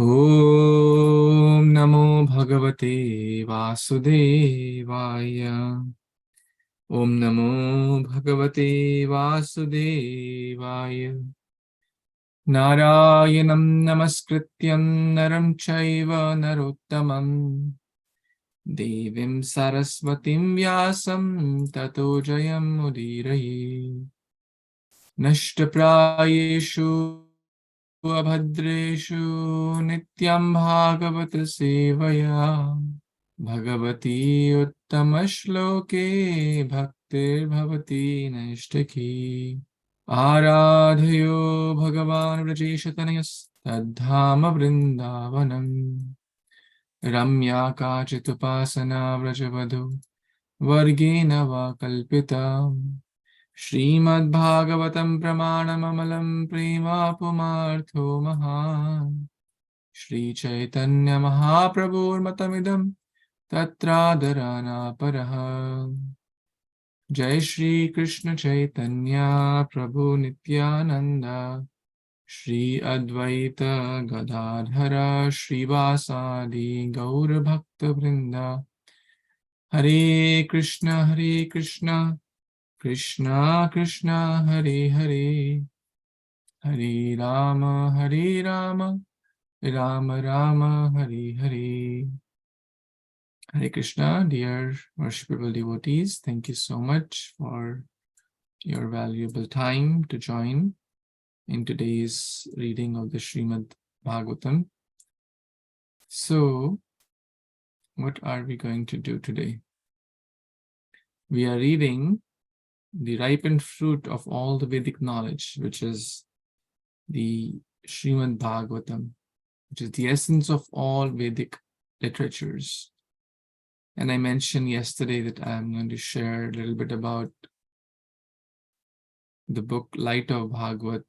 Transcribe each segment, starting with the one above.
Om Namo Bhagavate Vasudevaya. Om Namo Bhagavate Vasudevaya. Narayanam Namaskrityam Naram Chaiva Narottamam Devim Saraswatim Vyasam Tato Jayam Udiraye. Nashtaprayeshu Abhadreshu Nityaṁ bhāgavata-sevayā Bhagavati uttamashloke bhaktir bhavati naishtaki Ārādhayo Bhagavan Vrajeshatanayas Tadhama Vrindavanam Ramya Kachitupasana Vrajavadhu Vargena va kalpita Śrīmad-Bhāgavatam pramanamamalam prema pumartho mahan Śrī Caitanya Mahāprabhu matamidam tatradharana paraha Jai Shri Krishna Caitanya Prabhu Nityananda Shri Advaita Gadadhara Shrivasadi Gaura Bhakta Vrinda Hare Krishna Krishna Krishna Hare Hare Hare Rama Rama Rama Hare Hare. Hare Krishna, dear worshipable devotees, thank you so much for your valuable time to join in today's reading of the Śrīmad-Bhāgavatam. So, what are we going to do today? We are reading the ripened fruit of all the Vedic knowledge, which is the Śrīmad-Bhāgavatam, which is the essence of all Vedic literatures. And I mentioned yesterday that I'm going to share a little bit about the book Light of Bhagavat.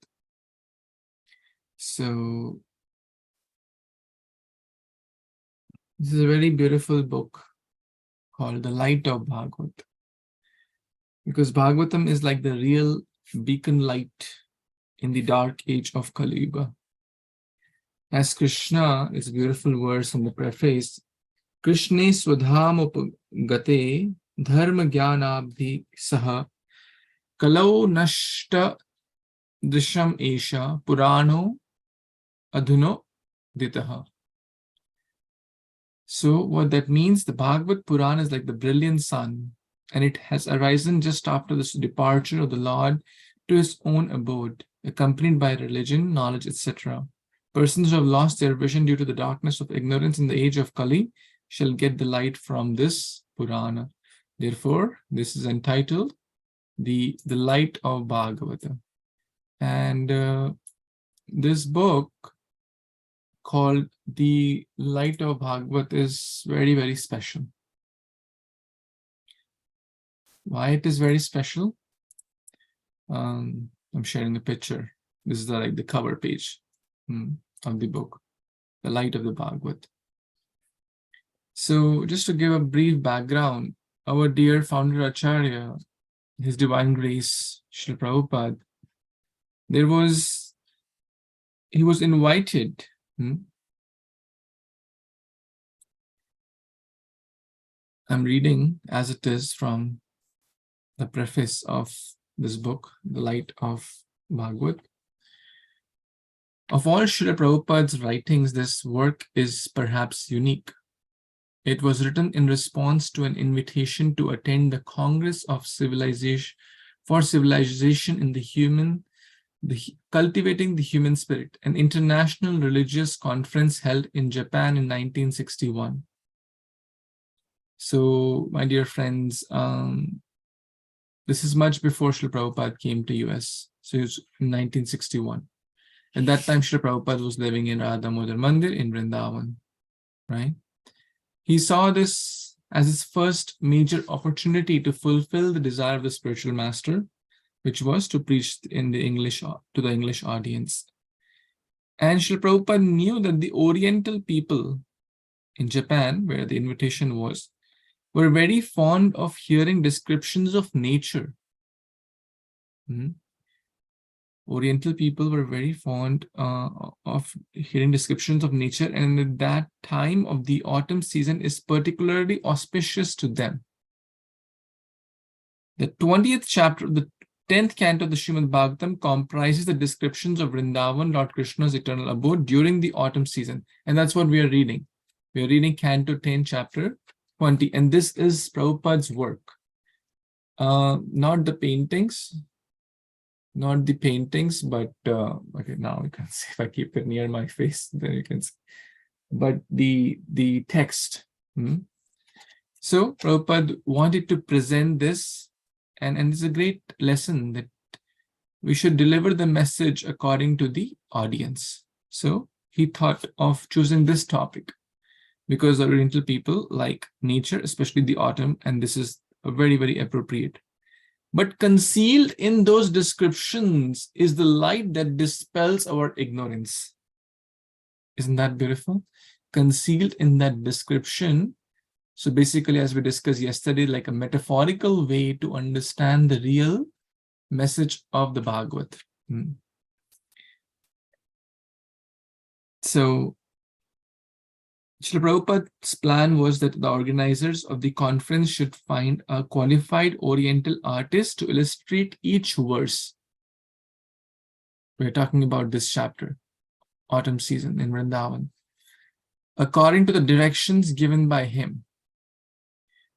So, this is a very beautiful book called The Light of Bhagavat. Because Bhagavatam is like the real beacon light in the dark age of Kali Yuga. As Krishna, is a beautiful verse in the preface, Krishne swadhamupagate dharma jnanabdhi saha kalau nashta drisham esha purano adhuno ditaha. So what that means, the Bhagavad Purana is like the brilliant sun, and it has arisen just after the departure of the Lord to his own abode, accompanied by religion, knowledge, etc. Persons who have lost their vision due to the darkness of ignorance in the age of Kali shall get the light from this Purana. Therefore, this is entitled the Light of Bhagavata. And this book called the Light of Bhagavat is very, very special. Why it is very special? I'm sharing a picture. This is like the cover page of the book, The Light of the Bhagavat. So just to give a brief background, our dear founder Acharya, His Divine Grace, Srila Prabhupada, he was invited I'm reading as it is from the preface of this book, The Light of Bhagavat. Of all Srila Prabhupada's writings, this work is perhaps unique. It was written in response to an invitation to attend the Congress of Civilization in Cultivating the Human Spirit, an international religious conference held in Japan in 1961. So, my dear friends, this is much before Srila Prabhupada came to US. So it was in 1961. At that time, Srila Prabhupada was living in Radha Modar Mandir in Vrindavan, right? He saw this as his first major opportunity to fulfill the desire of the spiritual master, which was to preach in the English audience. And Srila Prabhupada knew that the Oriental people in Japan, where the invitation was, were very fond of hearing descriptions of nature. Oriental people were very fond of hearing descriptions of nature, and at that time of the autumn season is particularly auspicious to them. The 20th chapter, the 10th canto of the Śrīmad-Bhāgavatam comprises the descriptions of Vrindavan, Lord Krishna's eternal abode during the autumn season. And that's what we are reading. We are reading Canto 10, chapter 20. And this is Prabhupada's work. Not the paintings, but okay, now you can see if I keep it near my face, then you can see. But the text. So Prabhupada wanted to present this, and it's a great lesson that we should deliver the message according to the audience. So he thought of choosing this topic because Oriental people like nature, especially the autumn, and this is very, very appropriate. But concealed in those descriptions is the light that dispels our ignorance. Isn't that beautiful? Concealed in that description. So basically, as we discussed yesterday, like a metaphorical way to understand the real message of the Bhagavat. So Srila Prabhupada's plan was that the organizers of the conference should find a qualified Oriental artist to illustrate each verse. We're talking about this chapter, autumn season in Vrindavan, according to the directions given by him.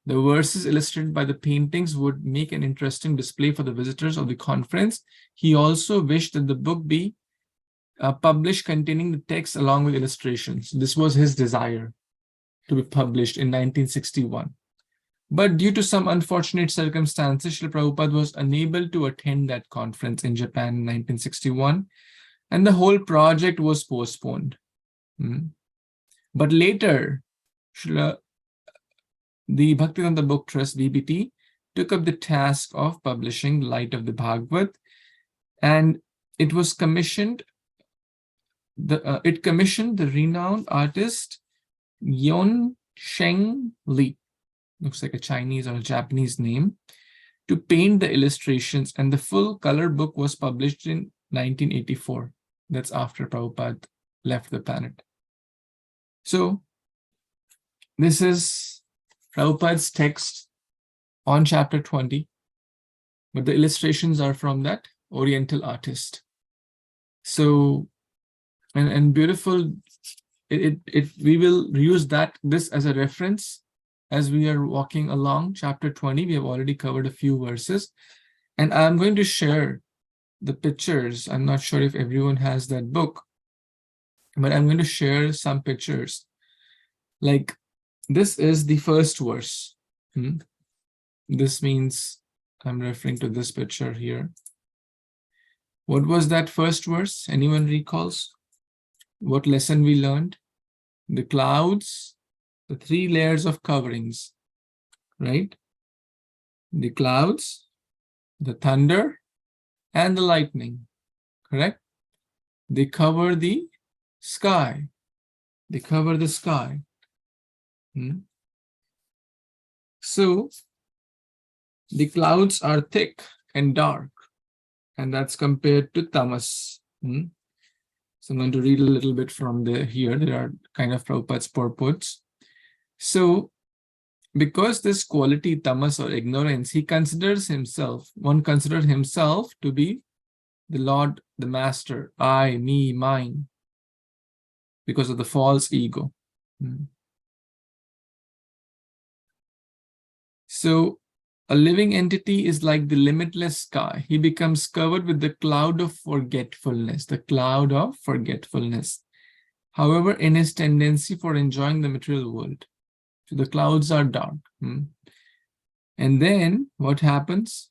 The verses illustrated by the paintings would make an interesting display for the visitors of the conference. He also wished that the book be published containing the text along with illustrations. This was his desire, to be published in 1961. But due to some unfortunate circumstances, Srila Prabhupada was unable to attend that conference in Japan in 1961, and the whole project was postponed. But later, the Bhaktivedanta Book Trust, BBT, took up the task of publishing Light of the Bhagavat, and it was commissioned. It commissioned the renowned artist Yon Sheng Li, looks like a Chinese or a Japanese name, to paint the illustrations, and the full color book was published in 1984. That's after Prabhupada left the planet. So this is Prabhupada's text on chapter 20, but the illustrations are from that Oriental artist. So, and beautiful, we will use this as a reference as we are walking along chapter 20. We have already covered a few verses, and I'm going to share the pictures. I'm not sure if everyone has that book, but I'm going to share some pictures. Like, this is the first verse. This means I'm referring to this picture here. What was that first verse? Anyone recalls what lesson we learned? The clouds, the three layers of coverings, right? The clouds, the thunder, and the lightning, correct? They cover the sky. They cover the sky. So the clouds are thick and dark, and that's compared to tamas. So I'm going to read a little bit from here. There are kind of Prabhupada's purports. So because this quality, tamas or ignorance, one considers himself to be the Lord, the Master, I, me, mine, because of the false ego. So a living entity is like the limitless sky. He becomes covered with the cloud of forgetfulness, However, in his tendency for enjoying the material world, so the clouds are dark. And then what happens?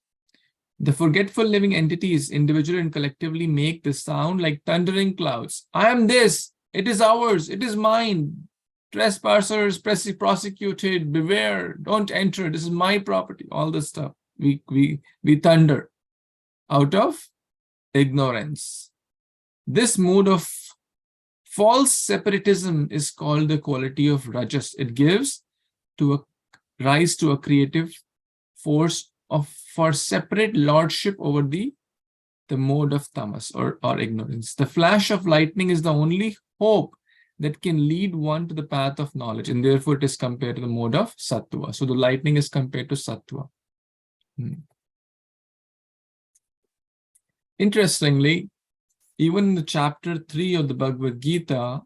The forgetful living entities, individually and collectively, make the sound like thundering clouds. I am this. It is ours. It is mine. Trespassers, prosecuted, beware, don't enter, this is my property, all this stuff. We thunder out of ignorance. This mood of false separatism is called the quality of rajas. It gives rise to a creative force for separate lordship over the the mode of tamas or ignorance. The flash of lightning is the only hope that can lead one to the path of knowledge, and therefore it is compared to the mode of sattva. So the lightning is compared to sattva. Interestingly, even in the chapter 3 of the Bhagavad Gita,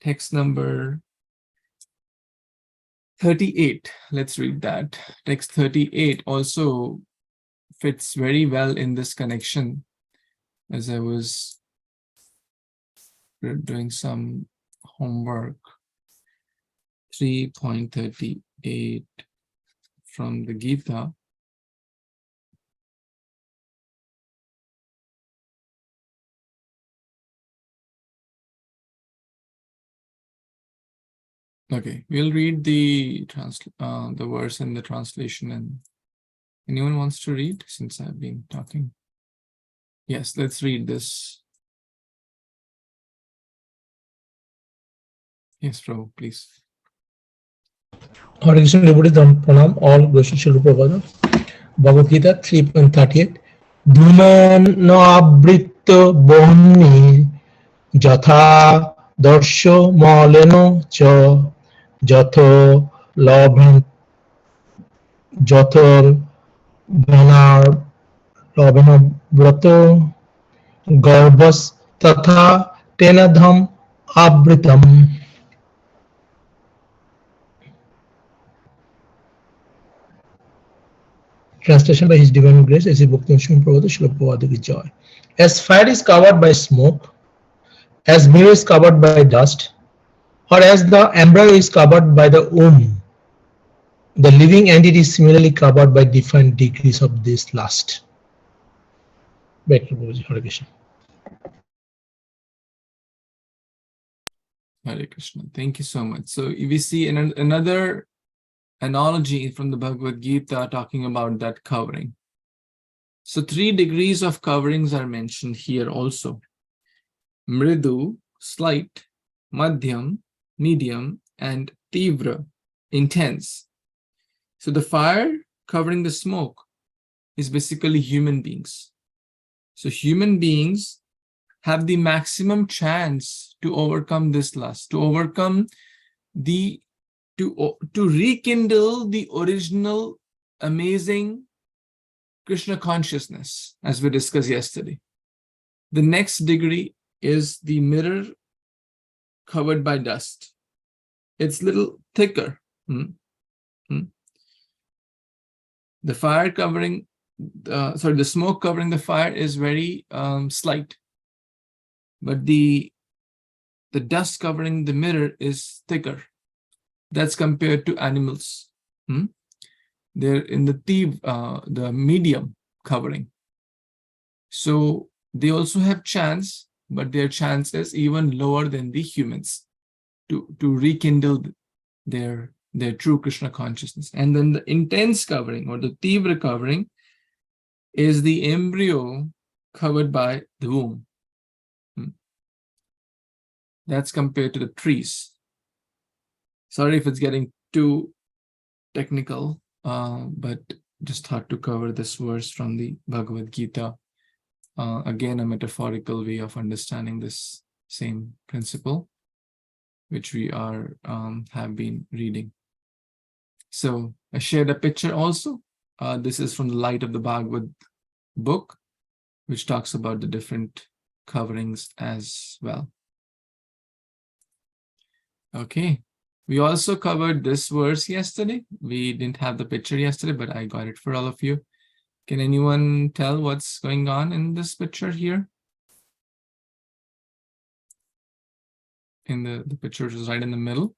text number 38, let's read that. Text 38 also fits very well in this connection. As I was doing some homework, 3.38 from the Gita. Okay, we'll read the verse in the translation. And anyone wants to read, since I've been talking? Yes, let's read this. Yes, Prabhu, please. Hare Kṛṣṇa, devotees, pranam, all glories to Śrīla Prabhupada. Bhagavad Gita 3.38. Dhumana-avrita bhumi jatha darsho maleno cha jatho labhan jatho bhanar labhana vrato garbhas tatha tenadham avritam. Translation by His Divine Grace, as Bhakti Srimad Prabhupada Śrīla Prabhupada ki joy. As fire is covered by smoke, as mirror is covered by dust, or as the embryo is covered by the womb, the living entity is similarly covered by different degrees of this lust. Back to Prabhuji. Hare Kṛṣṇa. Hare Kṛṣṇa. Thank you so much. So we see another analogy from the Bhagavad Gita talking about that covering. So 3 degrees of coverings are mentioned here also. Mridu, slight; Madhyam, medium; and Tivra, intense. So the fire covering the smoke is basically human beings. So human beings have the maximum chance to overcome this lust, to overcome to rekindle the original amazing Krishna consciousness, as we discussed yesterday. The next degree is the mirror covered by dust. It's little thicker. The fire covering, the smoke covering the fire is very slight, but the dust covering the mirror is thicker. That's compared to animals. They're in the medium covering. So they also have chance, but their chance is even lower than the humans to rekindle their true Krishna consciousness. And then the intense covering, or the Tivra covering, is the embryo covered by the womb. That's compared to the trees. Sorry if it's getting too technical, but just thought to cover this verse from the Bhagavad Gita. Again, a metaphorical way of understanding this same principle, which we have been reading. So I shared a picture also. This is from the Light of the Bhagavad book, which talks about the different coverings as well. Okay. We also covered this verse yesterday. We didn't have the picture yesterday, but I got it for all of you. Can anyone tell what's going on in this picture here? In the picture which is right in the middle.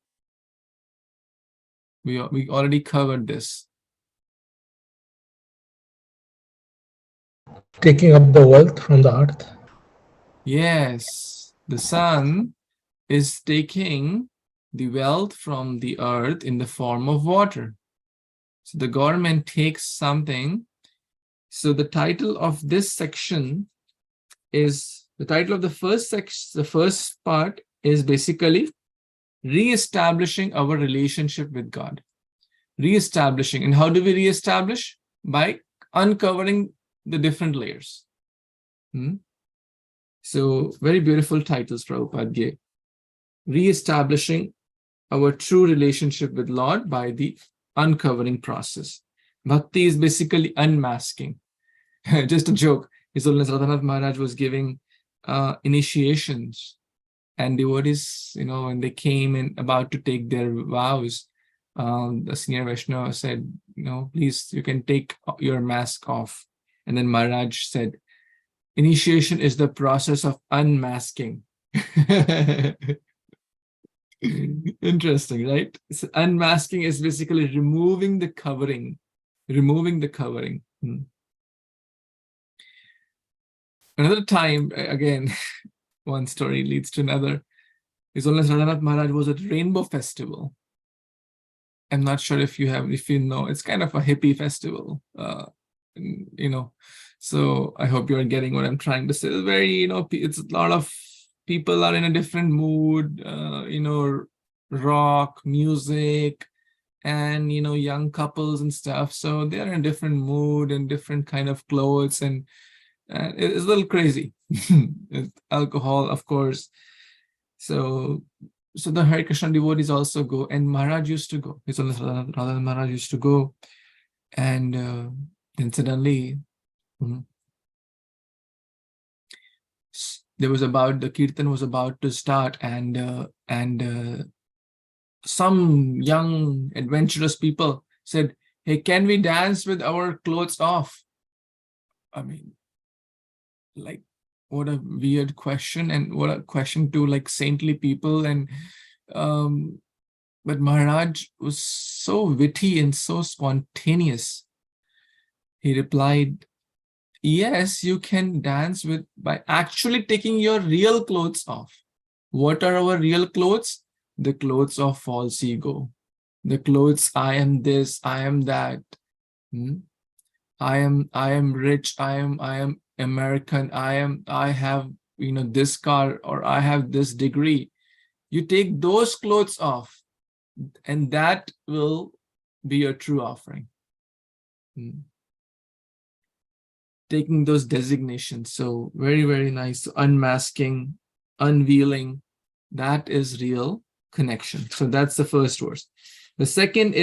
We already covered this. Taking up the wealth from the earth. Yes, the sun is taking the wealth from the earth in the form of water. So the government takes something. So the title of this section is, the title of the first section, the first part is basically re-establishing our relationship with God. Re-establishing. And how do we re-establish? By uncovering the different layers. So very beautiful titles Prabhupada gave. Re-establishing our true relationship with Lord by the uncovering process. Bhakti is basically unmasking. Just a joke. His Holiness Radhanath Maharaj was giving initiations, and devotees, when they came and about to take their vows, the senior Vaishnava said, please, you can take your mask off. And then Maharaj said, initiation is the process of unmasking. Interesting, right? So unmasking is basically removing the covering. Another time, again, one story leads to another. His Holiness Radhanath Maharaj was at Rainbow Festival. I'm not sure if you know, it's kind of a hippie festival, so I hope you're getting what I'm trying to say. It's very, it's a lot of people are in a different mood, rock, music, and, young couples and stuff. So they're in a different mood and different kind of clothes, and it's a little crazy. Alcohol, of course. So the Hare Kṛṣṇa devotees also go, and Maharaj used to go. His Holiness Radha Maharaj used to go, and then suddenly the kirtan was about to start, and some young adventurous people said, "Hey, can we dance with our clothes off?" I mean, like, what a weird question, and what a question to like saintly people. And but Maharaj was so witty and so spontaneous. He replied, yes, you can dance by actually taking your real clothes off. What are our real clothes? The clothes of false ego. The clothes, I am this, I am that. I am rich, I am American, I have this car, or I have this degree. You take those clothes off, and that will be your true offering. Taking those designations. So very, very nice. So unmasking, unveiling, that is real connection. So that's the first verse. The second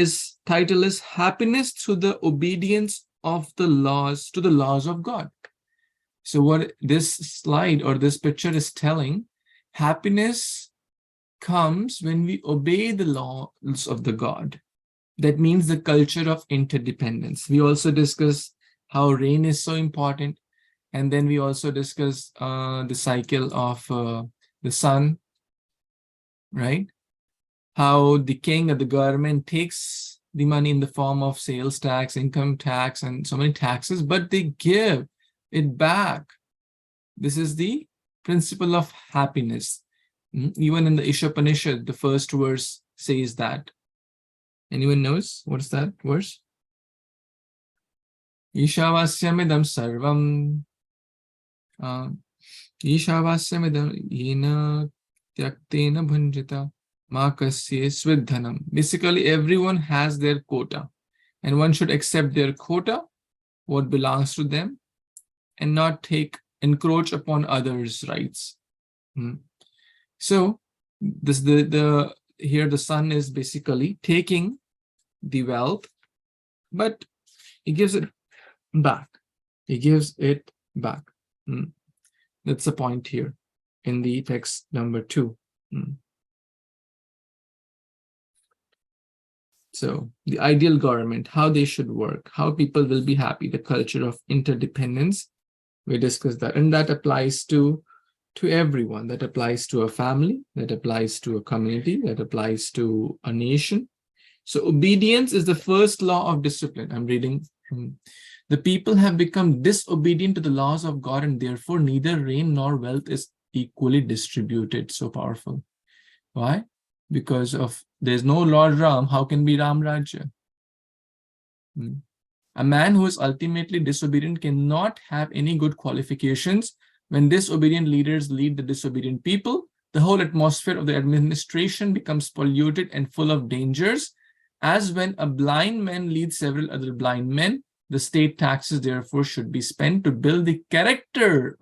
title is Happiness Through the Obedience of the Laws to the Laws of God. So what this slide or this picture is telling, happiness comes when we obey the laws of the God. That means the culture of interdependence. We also discuss how rain is so important, and then we also discuss the cycle of the sun, right? How the king or the government takes the money in the form of sales tax, income tax, and so many taxes, but they give it back. This is the principle of happiness. Even in the Ishopanishad, the first verse says that. Anyone knows what's that verse? Ishavasyamidam sarvam Ishavasyamidam yena tyaktena bhunjita makasye svidhanam. Basically, everyone has their quota, and one should accept their quota, what belongs to them, and not encroach upon others' rights. So this here the son is basically taking the wealth, but he gives it back. He gives it back. That's the point here in the text number 2. So the ideal government, how they should work, how people will be happy, the culture of interdependence, we discussed that, and that applies to everyone. That applies to a family, that applies to a community, that applies to a nation. So obedience is the first law of discipline. I'm reading from the people have become disobedient to the laws of God, and therefore neither rain nor wealth is equally distributed. So powerful. Why? Because of there's no Lord Ram, how can be Ram Rajya? A man who is ultimately disobedient cannot have any good qualifications. When disobedient leaders lead the disobedient people, the whole atmosphere of the administration becomes polluted and full of dangers. As when a blind man leads several other blind men, the state taxes therefore should be spent to build the character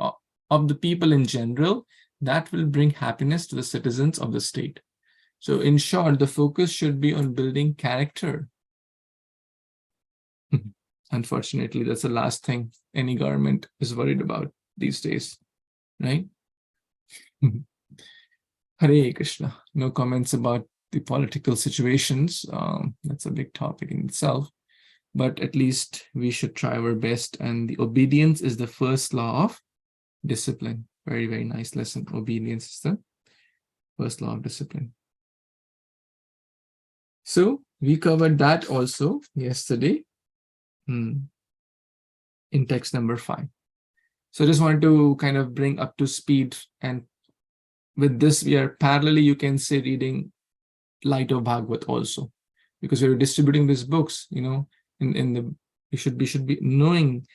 of the people in general, that will bring happiness to the citizens of the state. So in short, the focus should be on building character. Unfortunately, that's the last thing any government is worried about these days, right? Hare Krishna. No comments about the political situations. That's a big topic in itself. But at least we should try our best. And the obedience is the first law of discipline. Very, very nice lesson. Obedience is the first law of discipline. So we covered that also yesterday in text number 5. So I just wanted to kind of bring up to speed, and with this we are parallelly, you can say, reading Light of Bhagavat also, because we're distributing these books, you know, in the we should be knowing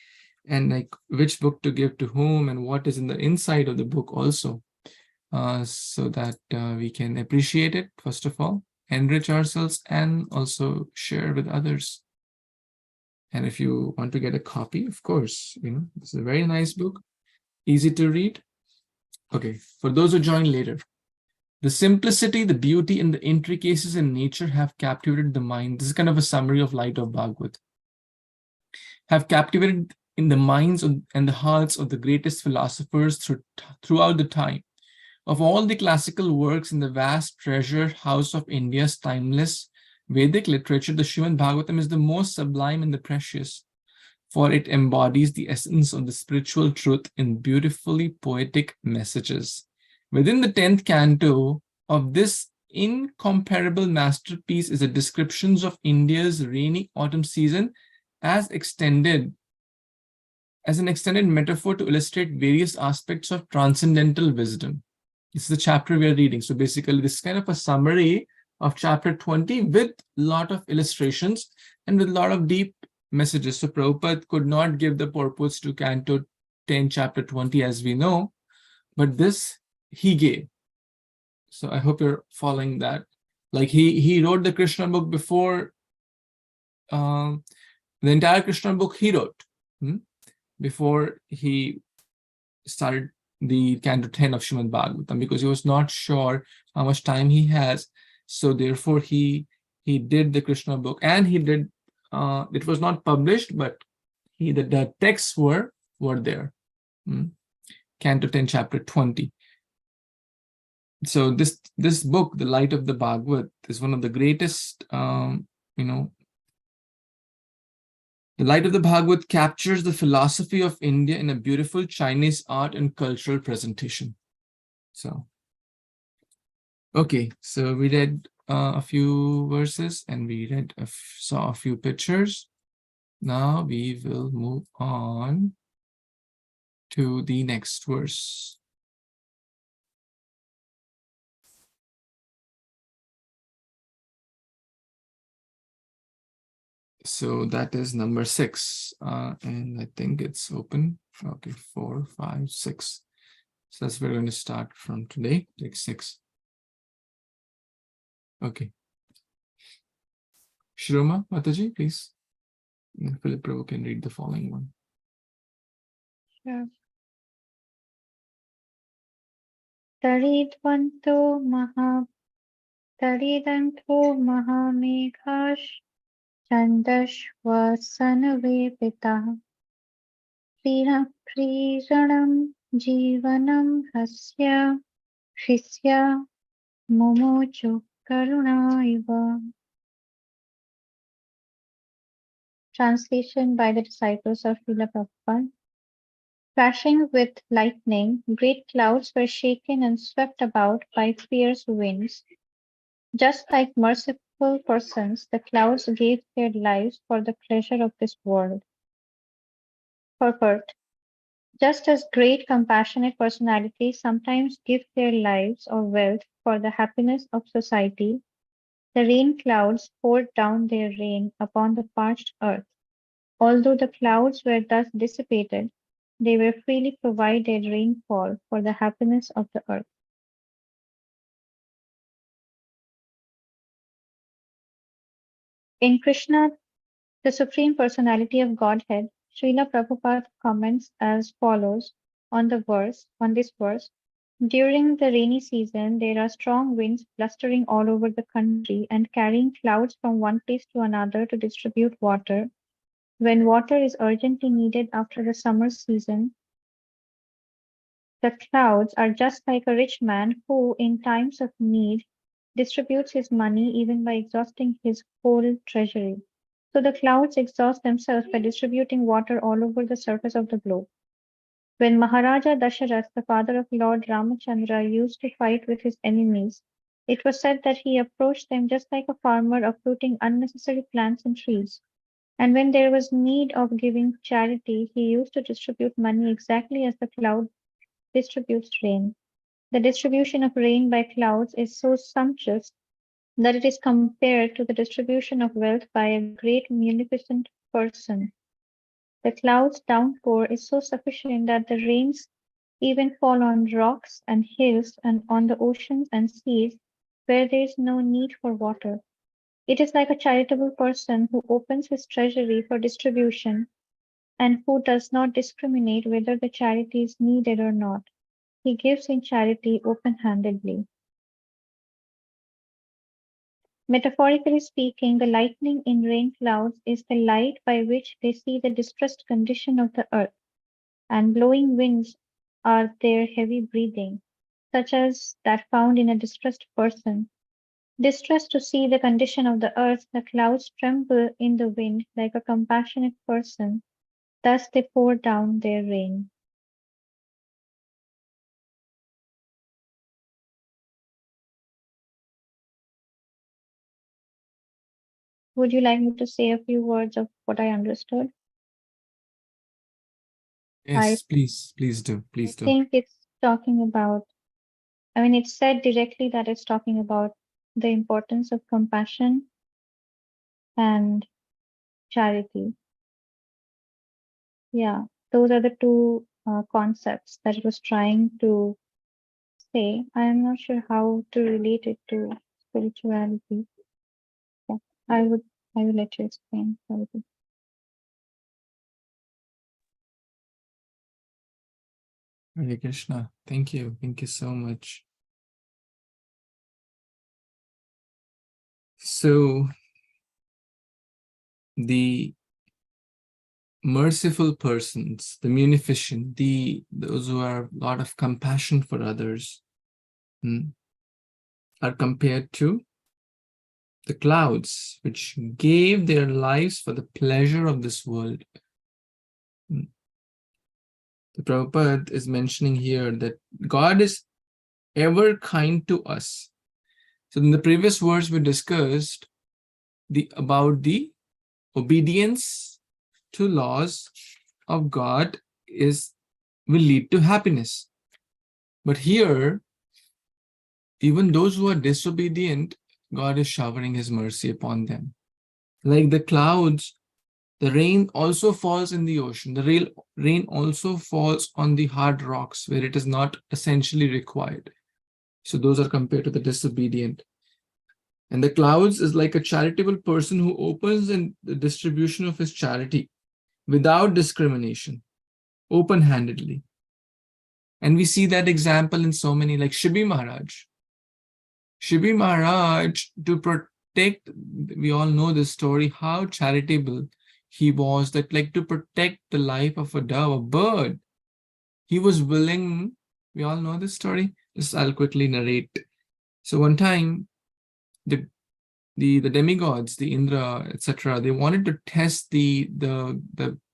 and like which book to give to whom and what is in the inside of the book also, so that we can appreciate it, first of all, enrich ourselves, and also share with others. And if you want to get a copy, of course, you know, it's a very nice book, easy to read. Okay, for those who join later, the simplicity, the beauty, and the intricacies in nature have captivated the mind. This is kind of a summary of Light of Bhagavat. Have captivated in the minds and the hearts of the greatest philosophers throughout the time. Of all the classical works in the vast treasure house of India's timeless Vedic literature, the Śrīmad-Bhāgavatam is the most sublime and the precious, for it embodies the essence of the spiritual truth in beautifully poetic messages. Within the 10th canto of this incomparable masterpiece is a description of India's rainy autumn season as an extended metaphor to illustrate various aspects of transcendental wisdom. This is the chapter we are reading. So basically, this is kind of a summary of chapter 20 with a lot of illustrations and with a lot of deep messages. So Prabhupada could not give the purpose to Canto 10, chapter 20, as we know, but this he gave. So I hope you're following that. Like he wrote the Krishna book before, the entire Krishna book he wrote before he started the Canto 10 of Śrīmad-Bhāgavatam, because he was not sure how much time he has. So therefore he did the Krishna book, and he did, it was not published, but the texts were there. Canto 10, chapter 20. So this book, The Light of the Bhagavat, is one of the greatest, The Light of the Bhagavat captures the philosophy of India in a beautiful Chinese art and cultural presentation. So, okay, so we read a few verses and we saw a few pictures. Now we will move on to the next verse. So that is number 6, and I think it's open. Okay, 4, 5, 6. So that's where we're going to start from today, take 6. Okay. Shroma Mataji, please. And Philip Prabhu can read the following one. Sure. Taridvanto mahameghash chandashvasanavepita priranam jivanam hasya shisya momocho karuna iva. Translation by the disciples of Srila Prabhupada. Flashing with lightning, great clouds were shaken and swept about by fierce winds. Just like merciful persons, the clouds gave their lives for the pleasure of this world. Purport. Just as great compassionate personalities sometimes give their lives or wealth for the happiness of society, the rain clouds poured down their rain upon the parched earth. Although the clouds were thus dissipated, they were freely provided rainfall for the happiness of the earth. In Krishna, the Supreme Personality of Godhead, Srila Prabhupada comments as follows on this verse, during the rainy season, there are strong winds blustering all over the country and carrying clouds from one place to another to distribute water. When water is urgently needed after the summer season, the clouds are just like a rich man who, in times of need, distributes his money even by exhausting his whole treasury. So the clouds exhaust themselves by distributing water all over the surface of the globe. When Maharaja Dasharath, the father of Lord Ramachandra, used to fight with his enemies, it was said that he approached them just like a farmer uprooting unnecessary plants and trees. And when there was need of giving charity, he used to distribute money exactly as the cloud distributes rain. The distribution of rain by clouds is so sumptuous that it is compared to the distribution of wealth by a great munificent person. The clouds' downpour is so sufficient that the rains even fall on rocks and hills and on the oceans and seas where there is no need for water. It is like a charitable person who opens his treasury for distribution and who does not discriminate whether the charity is needed or not. He gives in charity open-handedly. Metaphorically speaking, the lightning in rain clouds is the light by which they see the distressed condition of the earth, and blowing winds are their heavy breathing, such as that found in a distressed person. Distressed to see the condition of the earth, the clouds tremble in the wind like a compassionate person. Thus they pour down their rain. Would you like me to say a few words of what I understood? Yes, please do. I Please do. think it's talking about, it's said directly that it's talking about the importance of compassion and charity. Yeah, those are the two concepts that it was trying to say. I am not sure how to relate it to spirituality. Yeah, I will let you explain. Hare Krishna. Thank you. Thank you so much. So, the merciful persons, the munificent, those who have a lot of compassion for others, are compared to the clouds, which gave their lives for the pleasure of this world. The Prabhupada is mentioning here that God is ever kind to us. So in the previous verse, we discussed about the obedience to laws of God will lead to happiness. But here, even those who are disobedient, God is showering his mercy upon them. Like the clouds, the rain also falls in the ocean. The rain also falls on the hard rocks where it is not essentially required. So those are compared to the disobedient. And the clouds is like a charitable person who opens in the distribution of his charity without discrimination, open-handedly. And we see that example in so many, like Shribi Maharaj. Shribi Maharaj, to protect, we all know this story, how charitable he was, that like to protect the life of a dove, a bird, he was willing, we all know this story, I'll quickly narrate. So one time, the demigods, the Indra, etc., they wanted to test the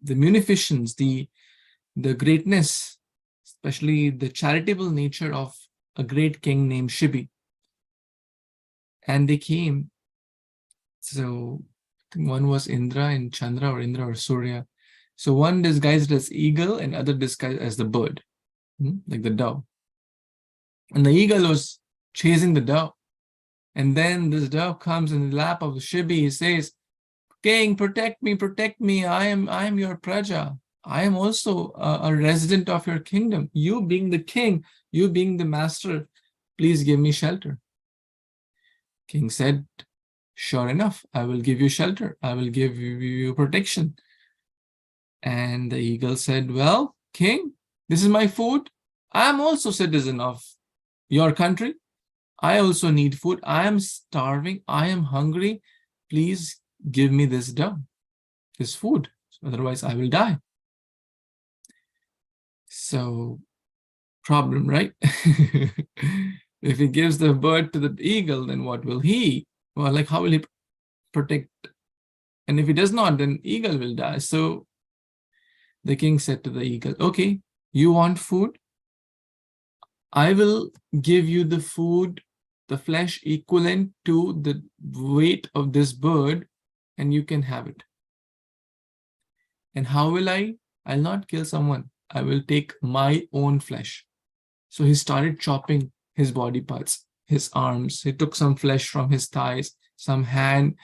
munificence, the greatness, especially the charitable nature of a great king named Shribi. And they came. So I think one was Indra and Chandra, or Indra or Surya. So one disguised as eagle and other disguised as the bird, like the dove. And the eagle was chasing the dove. And then this dove comes in the lap of Shribi. He says, "King, protect me. I am your praja. I am also a resident of your kingdom. You being the king, you being the master, please give me shelter." King said, "Sure enough, I will give you shelter. I will give you protection." And the eagle said, "Well, king, This is my food. I am also citizen of your country. I also need food. I am starving. I am hungry. Please give me this dough, this food. Otherwise, I will die. So, problem, right? If he gives the bird to the eagle, then what will he? Well, like, how will he protect? And if he does not, then eagle will die. So the king said to the eagle, okay, you want food? I will give you the food, the flesh equivalent to the weight of this bird, and you can have it. And how will I? I'll not kill someone. I will take my own flesh. So he started chopping his body parts, his arms. He took some flesh from his thighs, some hand,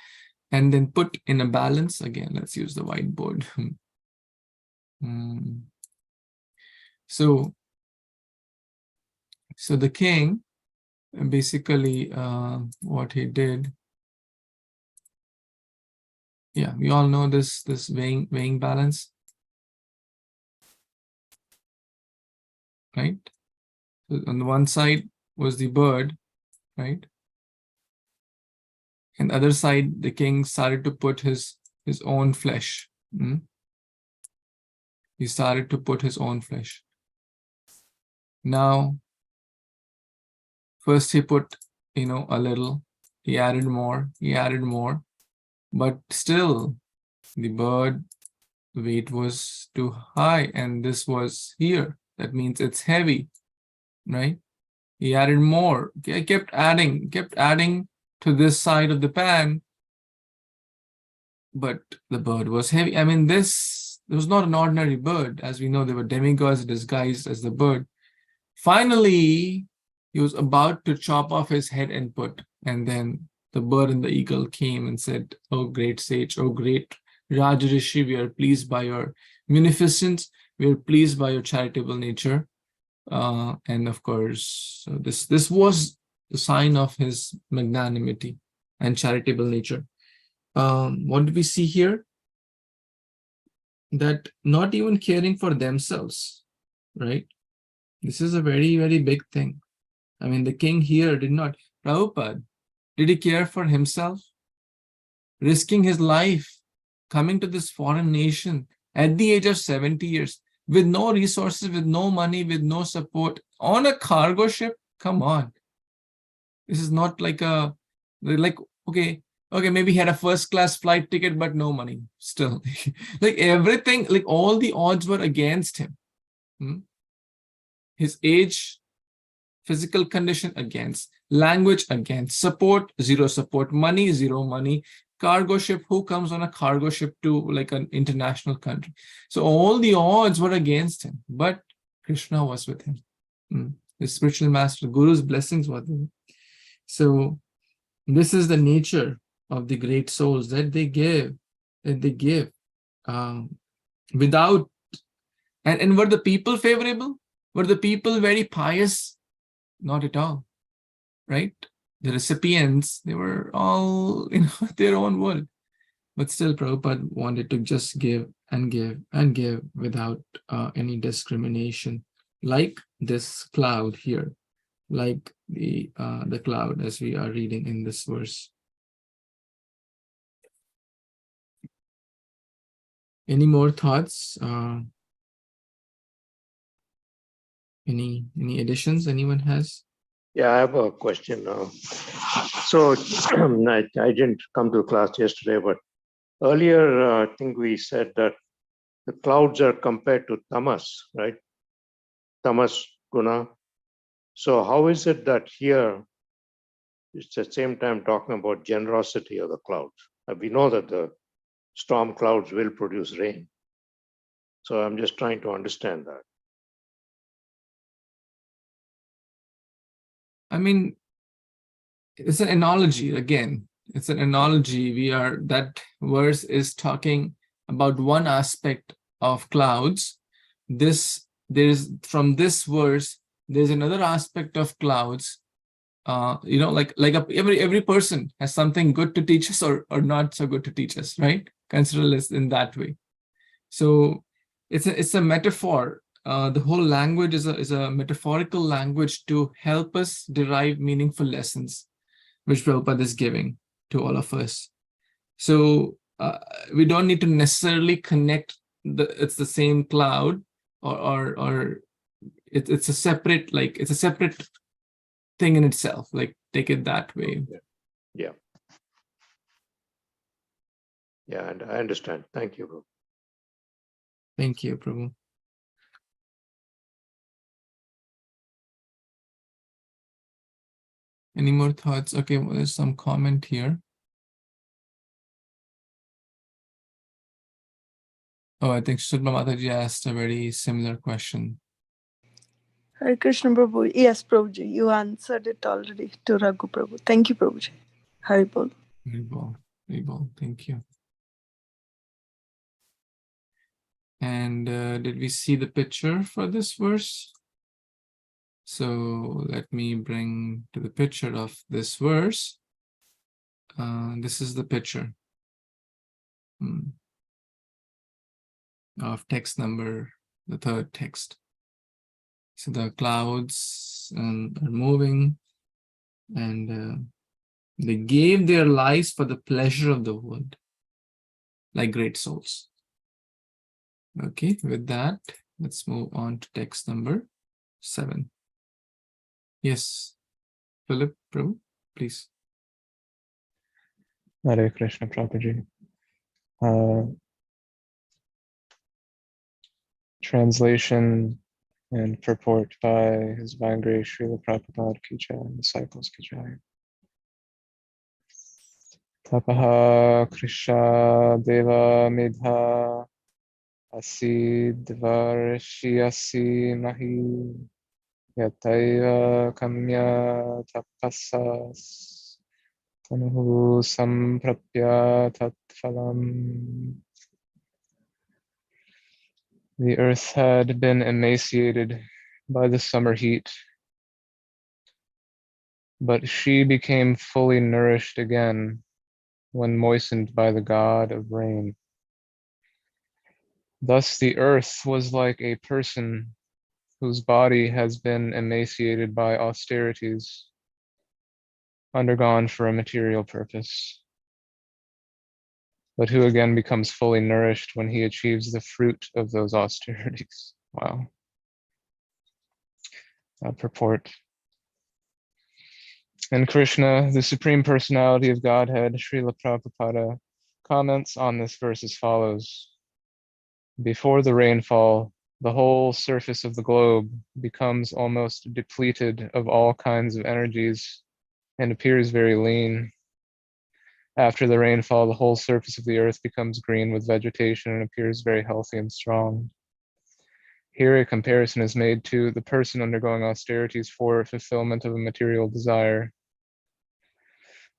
and then put in a balance. Again, let's use the whiteboard. So the king, basically, what he did, yeah, we all know this weighing balance, right? So on the one side was the bird, right? And the other side, the king started to put his own flesh. He started to put his own flesh. Now, first he put, a little, he added more, but still the bird weight was too high, and this was here. That means it's heavy, right? He added more, kept adding to this side of the pan, but the bird was heavy. I mean, this was not an ordinary bird. As we know, they were demigods disguised as the bird. Finally, he was about to chop off his head and put, and then the bird and the eagle came and said, "Oh, great sage, oh, great Rajarishi, we are pleased by your munificence, we are pleased by your charitable nature." And of course, this was the sign of his magnanimity and charitable nature. What do we see here? That not even caring for themselves, right? This is a very, very big thing. I mean, the king here did not. Prabhupada, did he care for himself? Risking his life, coming to this foreign nation at the age of 70 years, with no resources, with no money, with no support, on a cargo ship? Come on. This is not like okay, maybe he had a first class flight ticket, but no money still. Like everything, like all the odds were against him. His age, physical condition against, language against, support, zero support, money, zero money, cargo ship, who comes on a cargo ship to like an international country? So all the odds were against him, but Krishna was with him. The spiritual master, Guru's blessings were there. So this is the nature of the great souls, that they give without, and were the people favorable? Were the people very pious? Not at all, right? The recipients, they were all in their own world. But still, Prabhupada wanted to just give and give and give without any discrimination, like this cloud here, like the cloud as we are reading in this verse. Any more thoughts? Any additions anyone has? Yeah, I have a question. So I didn't come to class yesterday, but earlier I think we said that the clouds are compared to tamas, right? Tamas guna. So how is it that here it's at the same time talking about generosity of the clouds? We know that the storm clouds will produce rain. So I'm just trying to understand that. I mean, it's an analogy again. It's an analogy. That verse is talking about one aspect of clouds. From this verse, there's another aspect of clouds. Every person has something good to teach us or not so good to teach us, right? Consider this in that way. So it's a metaphor the whole language is a metaphorical language to help us derive meaningful lessons, which Prabhupada is giving to all of us. So we don't need to necessarily connect it's the same cloud, or it's a separate, like it's a separate thing in itself. Like take it that way. Yeah. Yeah, and I understand. Thank you, bro. Thank you, Prabhu. Any more thoughts? Okay, well, there's some comment here. Oh, I think Shubha Mataji asked a very similar question. Hare Krishna Prabhu. Yes, Prabhuji, you answered it already to Raghu Prabhu. Thank you, Prabhuji. Hari Bol. Very well, very well. Thank you. And did we see the picture for this verse? So let me bring to the picture of this verse. This is the picture of text number, the third text. So the clouds are moving, and they gave their lives for the pleasure of the world, like great souls. Okay, with that, let's move on to text number 7. Yes, Philip, Prabhu, please. Hare Krishna Prabhuji. Translation and purport by His Divine Grace Srila Prabhupada Ki Jai and disciples Ki Jai. Tapaha Krisha Deva Midha Asi Dvarshi Asi Nahi Yataiva Kamya Tapasas Tanuhu Samprapya Tatphalam. The earth had been emaciated by the summer heat, but she became fully nourished again when moistened by the god of rain. Thus the earth was like a person whose body has been emaciated by austerities, undergone for a material purpose, but who again becomes fully nourished when he achieves the fruit of those austerities. Wow. Purport. And Krishna, the Supreme Personality of Godhead, Srila Prabhupada, comments on this verse as follows. Before the rainfall, the whole surface of the globe becomes almost depleted of all kinds of energies and appears very lean. After the rainfall, the whole surface of the earth becomes green with vegetation and appears very healthy and strong. Here a comparison is made to the person undergoing austerities for fulfillment of a material desire.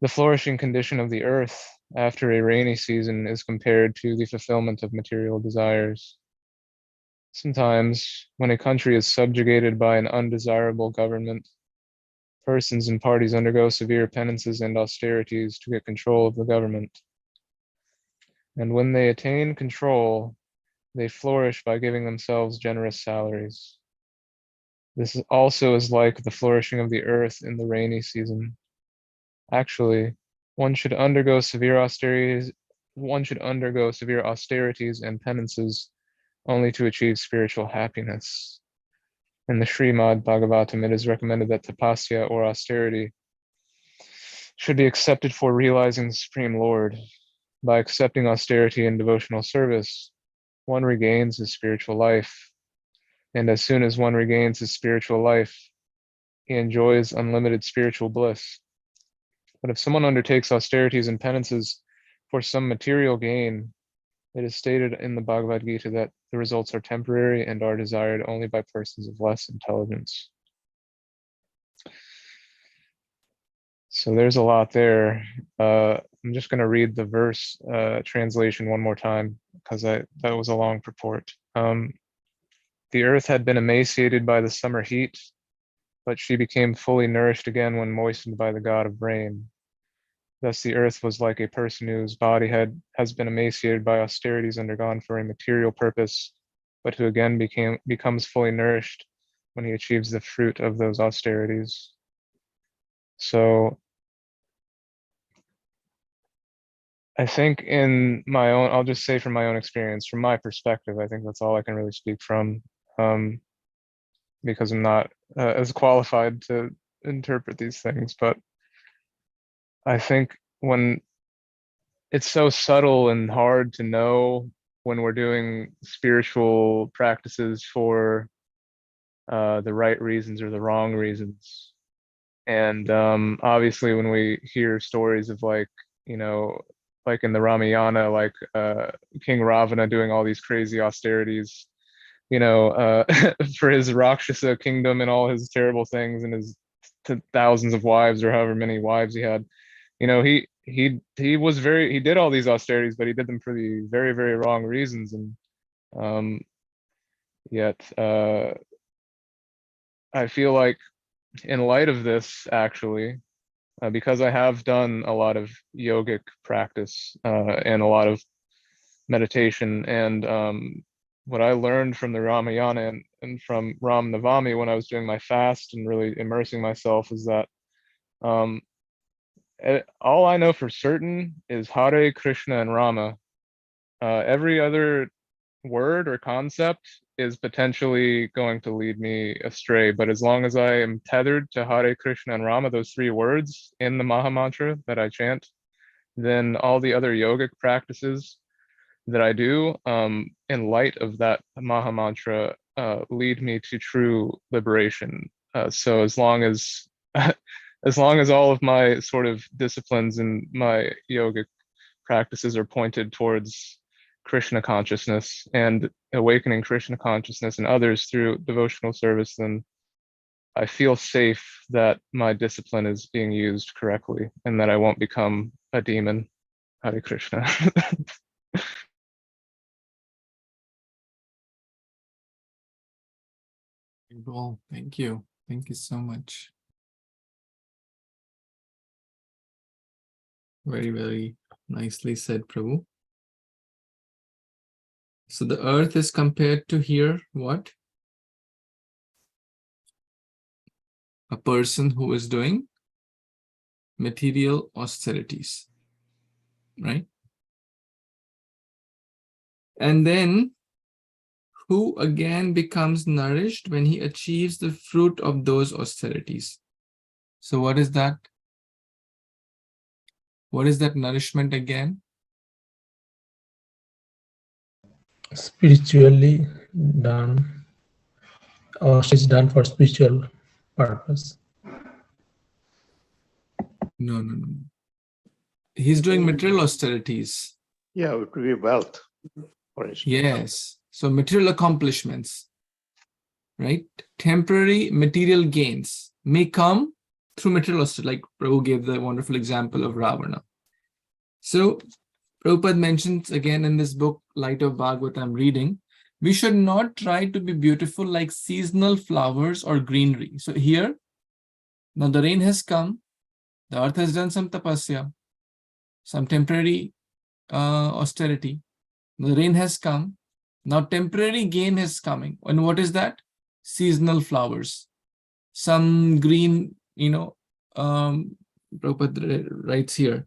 The flourishing condition of the earth after a rainy season is compared to the fulfillment of material desires. Sometimes, when a country is subjugated by an undesirable government, persons and parties undergo severe penances and austerities to get control of the government. And when they attain control, they flourish by giving themselves generous salaries. This also is like the flourishing of the earth in the rainy season. Actually, one should undergo severe austerities and penances only to achieve spiritual happiness. In the Śrīmad-Bhāgavatam, it is recommended that tapasya or austerity should be accepted for realizing the Supreme Lord. By accepting austerity and devotional service, one regains his spiritual life. And as soon as one regains his spiritual life, he enjoys unlimited spiritual bliss. But if someone undertakes austerities and penances for some material gain, it is stated in the Bhagavad Gita that the results are temporary and are desired only by persons of less intelligence. So there's a lot there. I'm just going to read the verse translation one more time because that was a long purport. The earth had been emaciated by the summer heat, but she became fully nourished again when moistened by the god of rain. Thus the earth was like a person whose body has been emaciated by austerities undergone for a material purpose, but who again becomes fully nourished when he achieves the fruit of those austerities. So I think in my own, I'll just say from my own experience, from my perspective, I think that's all I can really speak from, because I'm not as qualified to interpret these things. But I think when it's so subtle and hard to know when we're doing spiritual practices for the right reasons or the wrong reasons. And obviously when we hear stories of like, you know, like in the Ramayana, like King Ravana doing all these crazy austerities, you know, for his Rakshasa kingdom and all his terrible things and his thousands of wives or however many wives he had, you know, he did all these austerities, but he did them for the very, very wrong reasons. And yet I feel like in light of this, actually, because I have done a lot of yogic practice and a lot of meditation, and what I learned from the Ramayana and from Ram Navami when I was doing my fast and really immersing myself is that all I know for certain is Hare Krishna and Rama. Every other word or concept is potentially going to lead me astray, but as long as I am tethered to Hare Krishna and Rama, those three words in the Maha Mantra that I chant, then all the other yogic practices that I do in light of that Maha Mantra lead me to true liberation. So as long as as long as all of my sort of disciplines and my yogic practices are pointed towards Krishna consciousness and awakening Krishna consciousness in others through devotional service, then I feel safe that my discipline is being used correctly and that I won't become a demon. Hare Krishna. Well, thank you. Thank you so much. Very, very nicely said, Prabhu. So the earth is compared to here, what? A person who is doing material austerities, right? And then who again becomes nourished when he achieves the fruit of those austerities. So what is that? What is that nourishment again? Spiritually done, or it's done for spiritual purpose. No. He's doing material austerities. Yeah, it would be wealth, for instance. Yes. So material accomplishments, right? Temporary material gains may come through material austerity, like Prabhu gave the wonderful example of Ravana. So Prabhupada mentions again in this book, Light of Bhagavatam I'm reading, we should not try to be beautiful like seasonal flowers or greenery. So here, now the rain has come, the earth has done some tapasya, some temporary austerity. The rain has come, now temporary gain is coming. And what is that? Seasonal flowers. Some green, you know, Prabhupada writes here.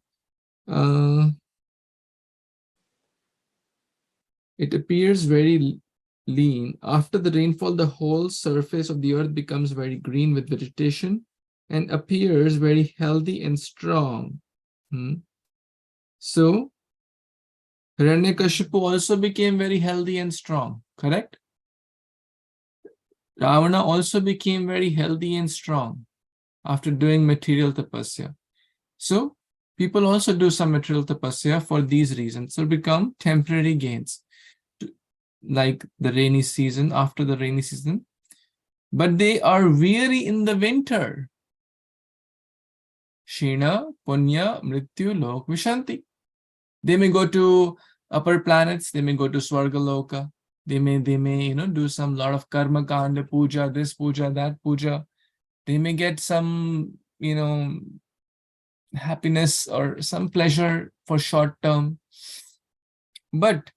It appears very lean. After the rainfall, the whole surface of the earth becomes very green with vegetation and appears very healthy and strong. So, Hiranyakashipu also became very healthy and strong, correct? Ravana also became very healthy and strong after doing material tapasya. So, people also do some material tapasya for these reasons. So, become temporary gains, like the rainy season, after the rainy season. But they are weary in the winter. Shina, Punya, Mrityu, Lok, Vishanti. They may go to upper planets, they may go to Swargaloka, they may do some lot of karma kanda, puja, this puja, that puja. They may get some, happiness or some pleasure for short term. But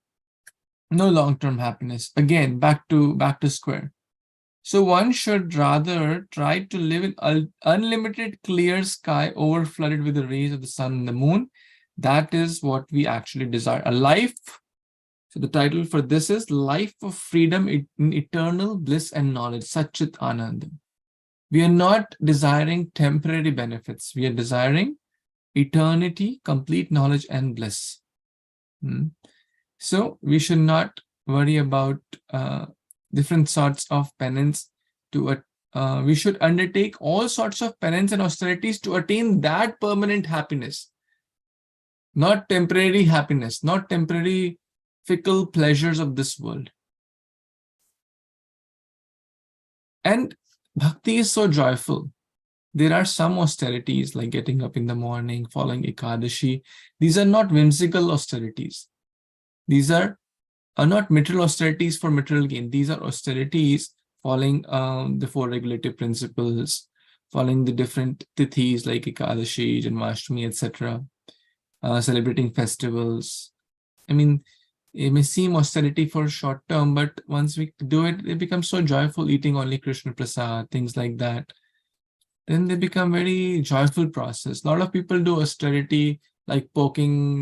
No long-term happiness. Again, back to square. So one should rather try to live in unlimited clear sky overflooded with the rays of the sun and the moon. That is what we actually desire. A life. So the title for this is Life of Freedom in Eternal Bliss and Knowledge, Satchit Ananda. We are not desiring temporary benefits. We are desiring eternity, complete knowledge, and bliss. So we should not worry about different sorts of penance. We should undertake all sorts of penance and austerities to attain that permanent happiness, not temporary happiness, not temporary fickle pleasures of this world. And bhakti is so joyful. There are some austerities like getting up in the morning, following Ekadashi. These are not whimsical austerities. These are not material austerities for material gain. These are austerities following the four regulative principles, following the different tithis like Ekadashi, Janmashtami, etc., celebrating festivals. I mean, it may seem austerity for short term, but once we do it, it becomes so joyful, eating only Krishna Prasad, things like that. Then they become very joyful process. A lot of people do austerity like poking,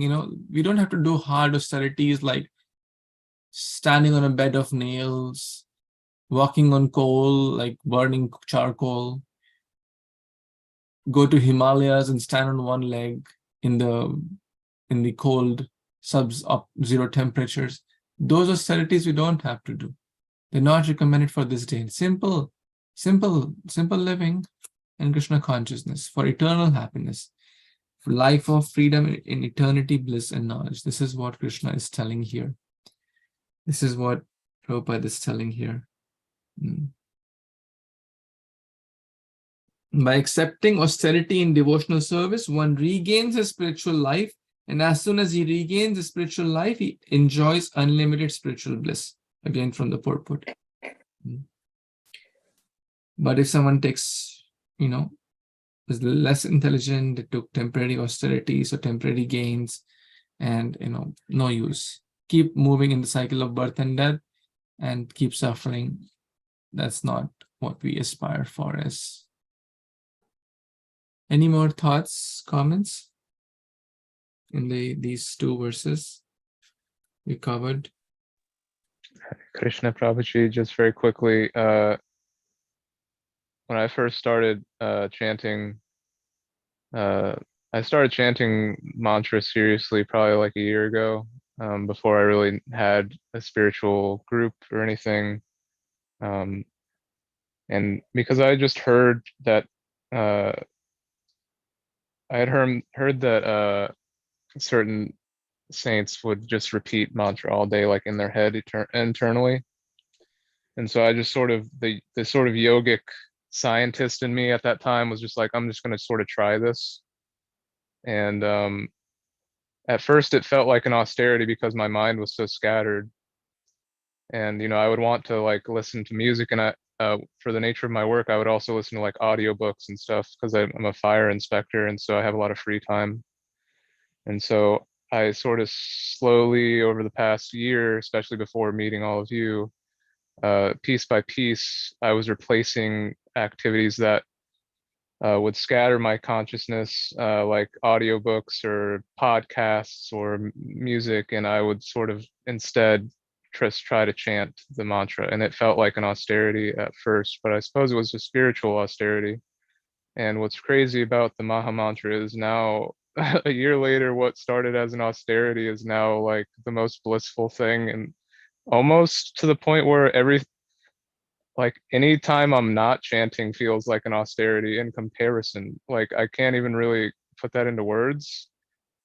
we don't have to do hard austerities like standing on a bed of nails, walking on coal, like burning charcoal, go to Himalayas and stand on one leg in the cold sub-zero temperatures. Those austerities we don't have to do. They're not recommended for this day. Simple living and Krishna consciousness for eternal happiness, for life of freedom in eternity, bliss and knowledge. This is what Krishna is telling here. This is what Prabhupada is telling here. By accepting austerity in devotional service, one regains his spiritual life, and as soon as he regains his spiritual life, he enjoys unlimited spiritual bliss. Again, from the purport. But if someone takes, is less intelligent, they took temporary austerities or temporary gains, and no use. Keep moving in the cycle of birth and death and keep suffering. That's not what we aspire for as. Any more thoughts, comments in these two verses we covered? Krishna Prabhuji, just very quickly, when I first started chanting, I started chanting mantras seriously probably like a year ago, before I really had a spiritual group or anything. And because I just heard that, I had heard that certain saints would just repeat mantra all day, like in their head internally. And so I just sort of, the sort of yogic scientist in me at that time was just like, I'm just going to sort of try this. And at first it felt like an austerity because my mind was so scattered. And, I would want to like listen to music, and for the nature of my work, I would also listen to like audiobooks and stuff because I'm a fire inspector. And so I have a lot of free time. And so I sort of slowly over the past year, especially before meeting all of you, piece by piece, I was replacing activities that would scatter my consciousness, like audiobooks or podcasts or music, and I would sort of instead just try to chant the mantra. And it felt like an austerity at first, but I suppose it was a spiritual austerity. And what's crazy about the Maha Mantra is now, a year later, what started as an austerity is now like the most blissful thing, and almost to the point where like anytime I'm not chanting feels like an austerity in comparison. Like I can't even really put that into words,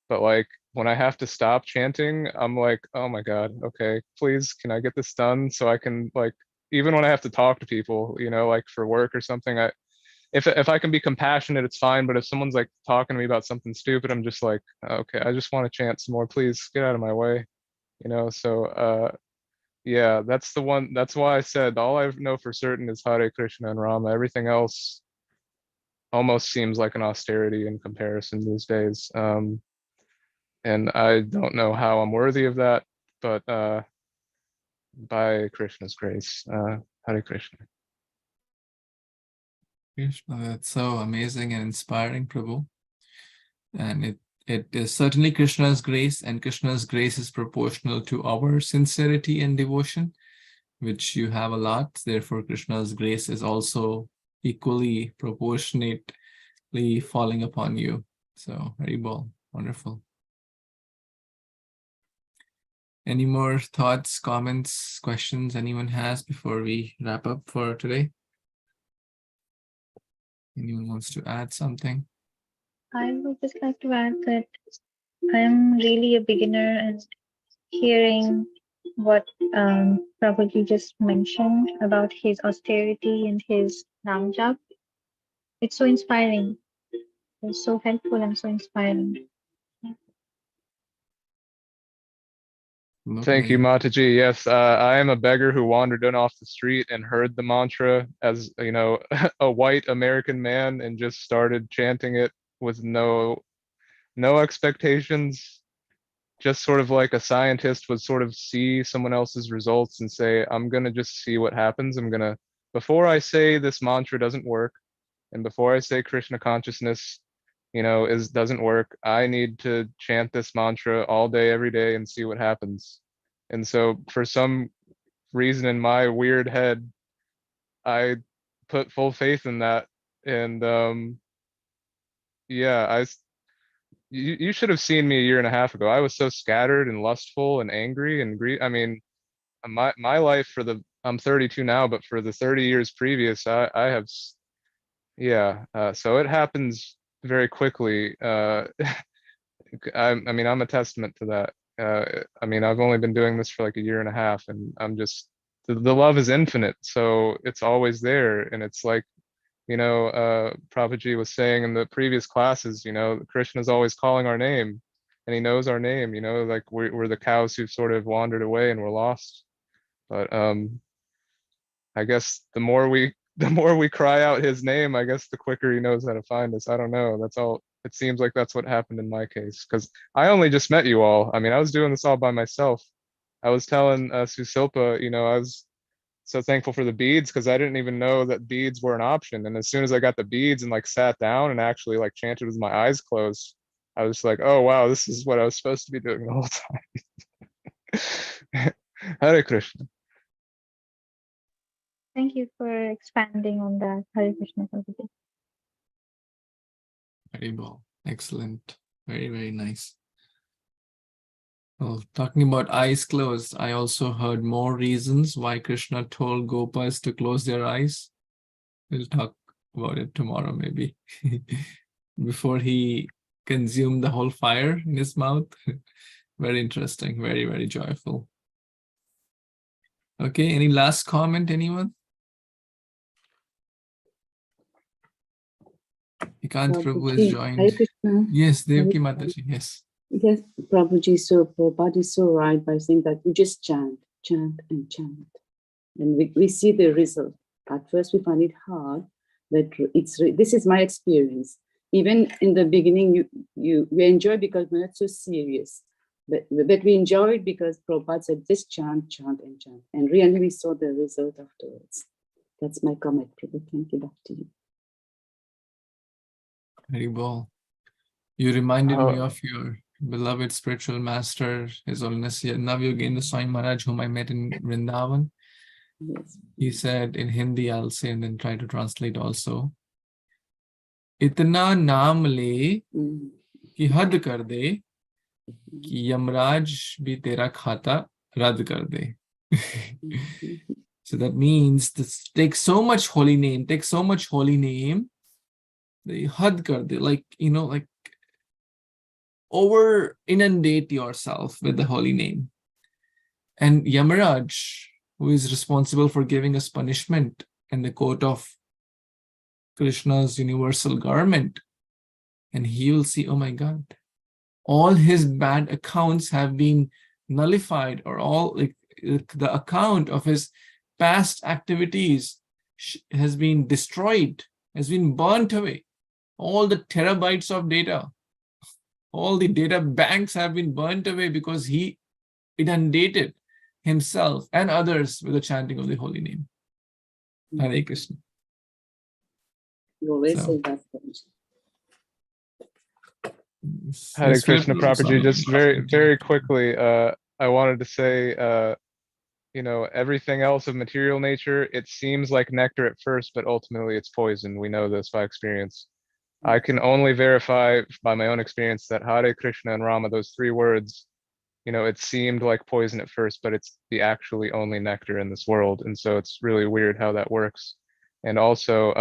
but like when I have to stop chanting, I'm like, oh my God, okay, please, can I get this done so I can like, even when I have to talk to people, like for work or something, if I can be compassionate, it's fine. But if someone's like talking to me about something stupid, I'm just like, okay, I just want to chant some more, please get out of my way, so yeah, that's the one. That's why I said all I know for certain is Hare Krishna and Rama. Everything else almost seems like an austerity in comparison these days. And I don't know how I'm worthy of that, but by Krishna's grace. Hare Kṛṣṇa. Krishna, that's so amazing and inspiring, Prabhu. And it is certainly Krishna's grace, and Krishna's grace is proportional to our sincerity and devotion, which you have a lot. Therefore, Krishna's grace is also equally proportionately falling upon you. So, very well, wonderful. Any more thoughts, comments, questions anyone has before we wrap up for today? Anyone wants to add something? I would just like to add that I'm really a beginner, and hearing what Prabhuji just mentioned about his austerity and his Nam Jap, it's so inspiring. It's so helpful and so inspiring. Thank you, Mataji. Yes, I am a beggar who wandered in off the street and heard the mantra as, you know, a white American man, and just started chanting it with no expectations. Just sort of like a scientist would sort of see someone else's results and say, I'm gonna just see what happens. Before I say this mantra doesn't work, and before I say Krishna consciousness, you know, doesn't work, I need to chant this mantra all day, every day, and see what happens. And so for some reason in my weird head, I put full faith in that. And yeah, you should have seen me a year and a half ago. I was so scattered and lustful and angry and I mean, my life I'm 32 now, but for the 30 years previous, I have, yeah. So it happens very quickly. I mean, I'm a testament to that. I mean, I've only been doing this for like a year and a half, and I'm just, the love is infinite. So it's always there. And it's like, you know, Prabhuji was saying in the previous classes, you know, Krishna's always calling our name, and he knows our name, you know, like we're the cows who've sort of wandered away and we're lost. But I guess the more we cry out his name, I guess the quicker he knows how to find us. I don't know. That's all. It seems like that's what happened in my case, because I only just met you all. I mean, I was doing this all by myself. I was telling Susilpa, you know, I was so thankful for the beads, because I didn't even know that beads were an option. And as soon as I got the beads and like sat down and actually like chanted with my eyes closed, I was like, oh wow, this is what I was supposed to be doing the whole time. Hare Kṛṣṇa. Thank you for expanding on that. Hare Krishna, Prabhuji. Very well. Excellent. Very, very nice. Well, talking about eyes closed, I also heard more reasons why Krishna told Gopas to close their eyes. We'll talk about it tomorrow, maybe. Before he consumed the whole fire in his mouth. Very interesting. Very, very joyful. Okay, any last comment, anyone? Iskcon Prabhu has joined. Hare Krishna. Yes, Devaki Mataji, yes. Yes, Prabhuji, so Prabhupada is so right by saying that you just chant, chant, and chant. And we see the result. At first we find it hard, but this is my experience. Even in the beginning, we enjoy because we're not so serious. But we enjoy it because Prabhupada said, just chant, chant, and chant. And really we saw the result afterwards. That's my comment, Prabhu. Thank you, back to you. Very well. You reminded me of your beloved spiritual master, His Holiness Navyogendra Swami Maharaj, whom I met in Vrindavan. Yes. He said in Hindi, I'll say and then try to translate also. Itna naam le ki had kar de ki Yamraj bhi tera khata rad kar de. So that means take so much holy name, the had kar de, like, you know, like over inundate yourself with the holy name. And Yamaraj, who is responsible for giving us punishment in the court of Krishna's universal garment, and he will see, oh my God, all his bad accounts have been nullified, or all like the account of his past activities has been destroyed, has been burnt away. All the terabytes of data, all the data banks have been burnt away because he inundated himself and others with the chanting of the holy name. Hare Kṛṣṇa. You always So, say that. Hare Yes, Krishna Philip, Prabhuji, just very quickly, I wanted to say, you know, everything else of material nature, it seems like nectar at first, but ultimately it's poison. We know this by experience. I can only verify by my own experience that Hare Krishna and Rama, those three words, you know, it seemed like poison at first, but it's the actually only nectar in this world. And so it's really weird how that works. And also,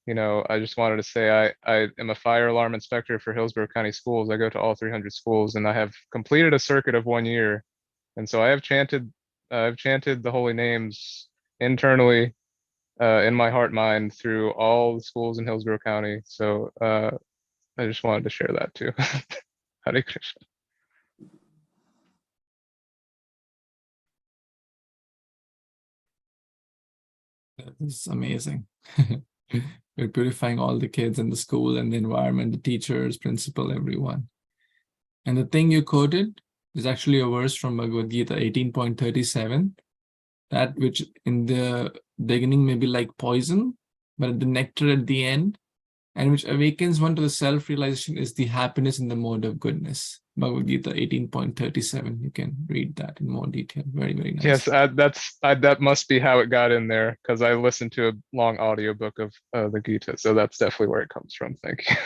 you know, I just wanted to say I am a fire alarm inspector for Hillsborough County Schools. I go to all 300 schools, and I have completed a circuit of 1 year. And so I've chanted the holy names internally in my heart mind through all the schools in Hillsborough County. So I just wanted to share that too. Hare Krishna. It's amazing. We're purifying all the kids in the school and the environment, the teachers, principal, everyone. And the thing you quoted is actually a verse from Bhagavad Gita 18.37, that which in the beginning may be like poison, but the nectar at the end, and which awakens one to the self-realization, is the happiness in the mode of goodness. Bhagavad Gita 18.37. You can read that in more detail. Very, very nice. Yes, that must be how it got in there, because I listened to a long audiobook of the Gita, so that's definitely where it comes from. Thank you.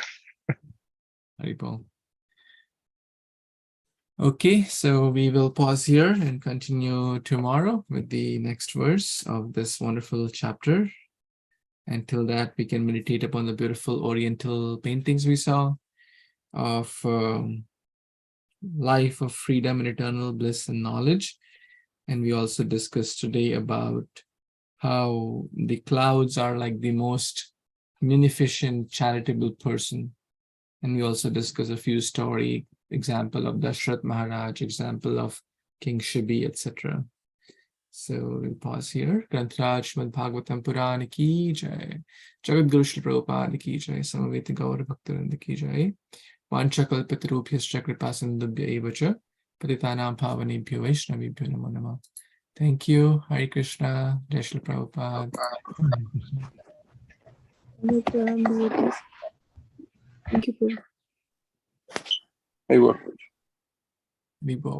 Haribol. Okay, so we will pause here and continue tomorrow with the next verse of this wonderful chapter. Until that, we can meditate upon the beautiful oriental paintings we saw of life of freedom and eternal bliss and knowledge. And we also discussed today about how the clouds are like the most munificent, charitable person. And we also discussed a few story, example of Dashrath Maharaj, example of King Shibi, etc. So we'll pause here. Grantraj Śrīmad-Bhāgavatam Purana ki jai. Jagat Guru Śrīla Prabhupada ki jai. Samaveta Gaura Bhaktaranda ki jai. Vanchakalpatarubhyascha kripasindubhya eva cha. Patitanam pavanebhyo vaishnavibhyo namo namah. Thank you. Hare Krishna. Jai Śrīla Prabhupada. Thank you, Prabhu. Hey, We both.